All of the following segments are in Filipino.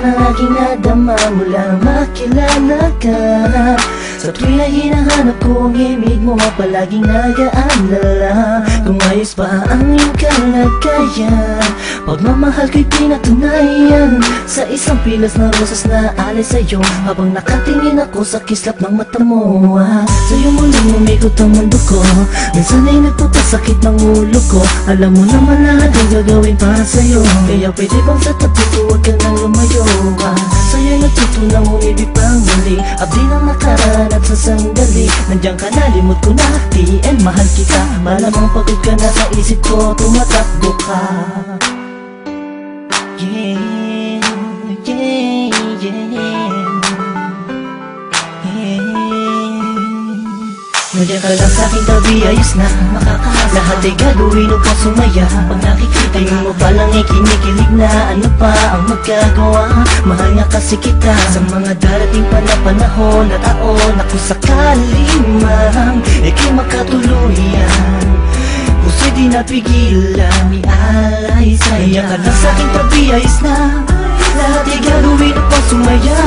ng aking nadama mula makilala ka. Sa tuwing na hinahanap ko ang imig mo, palaging nag-aalala kung ayos ba ang iyong kalagayan. Pagmamahal ko'y pinatunayan sa isang pilas na rosas na alis sa'yo, habang nakatingin ako sa kislap ng mata mo. Sa'yo muling umikot ang mundo ko, minsan ay nagpapasakit ng ulo ko. Alam mo naman lahat ang gagawin para sa'yo, kaya pwede bang sa tabi ko huwag ka nang lumayo. Sa'yo'y natutunang umibig pang muli, abdi ng nakaraan at sa sandali nandiyan ka na, limot ko na, TN mahal kita. Malamang pagod ka na sa isip ko, tumatakbo ka. Yeah, yeah, yeah, yeah. Nandiyan ka lang sa'king tabi, ayos na makakahasa. Lahat ay gagawin upang sumaya. Pag nakikita mo palang ay kinikilig na, ano pa ang magagawa? Mahal nga kasi kita sa mga darating pa na panahon at taon na kung sakali mang ika'y makatuluyan, puso'y di napigilan, ialay sa'yo. Kaya ka lang sa'king tabi, ayos na lahat ay gagawin upang sumaya.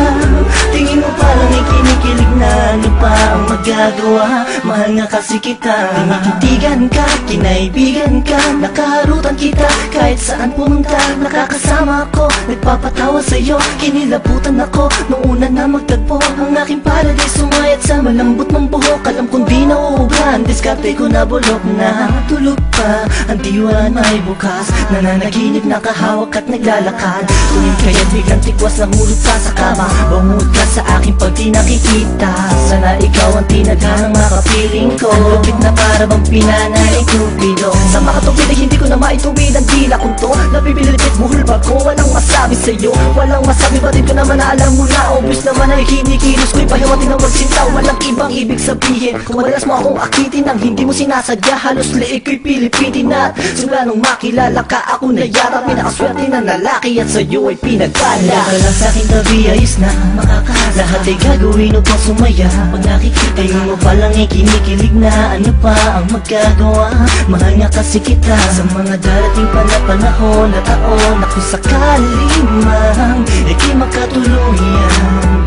Tingin mo parang ay kinikilig na, ano pa ang magagawa? Mahal nga kasi kita. Tinititigan ka, kinaibigan ka, nakaharutan kita kahit saan pumunta. Nakakasama ako, nagpapatawa sa'yo, kinilabutan ako nung una na magtagpo. Ang aking paradise sumayat sa malambot ng buhok. Alam kong di nauubran, diskarte ko na bulok na. Tulog pa, ang diwa may bukas, nananaginip, nakahawak at naglalakad. Tuwing kaya't biglang tikwas na hulog ka sa kama, bangod ka sa aking pag di nakikita. Sana ikaw ang tinadhanang makapiling ko. Ang lupit na para bang pinanay Cupido. Sa makatupid ay hindi ko na maituwid ang dila kong to. Napipilit buhol ba ko? Walang masabi sa'yo, walang masabi, batid ko naman na alam mo na. Obvious naman ay kinikilos ko'y pahiwatin ng magsinta. Walang ibang ibig sabihin kung madalas mo akong akitin nang hindi mo sinasadya. Halos liig ko'y pilipitin at simula nung makilala ka, ako na yata pinakaswerte na lalaki at sa'yo ay pinagpala. Kaya ka lang sa'king tabi, ayos na makakahasa. Lahat ay gagawin upang sumaya. Pag nakikita mo palang ay kinikilig na, ano pa ang magagawa? Mahal nga kasi kita sa mga darating pa na panahon at taon na kung sakali mang ika'y makatuluyan,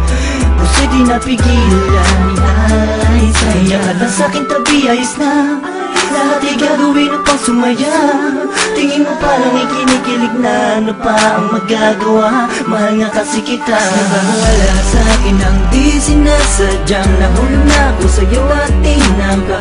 puso'y di napigilan, ialay sa'yo. Kaya ka lang sa'king tabi, ayos na lahat ay gagawin upang sumaya. Tingin mo parang ay kinikilig na, ano pa ang magagawa? Mahal nga kasi kita. Nabawala sa'kin ang di sinasadyang nahulog na ako sa'yo at tinangka.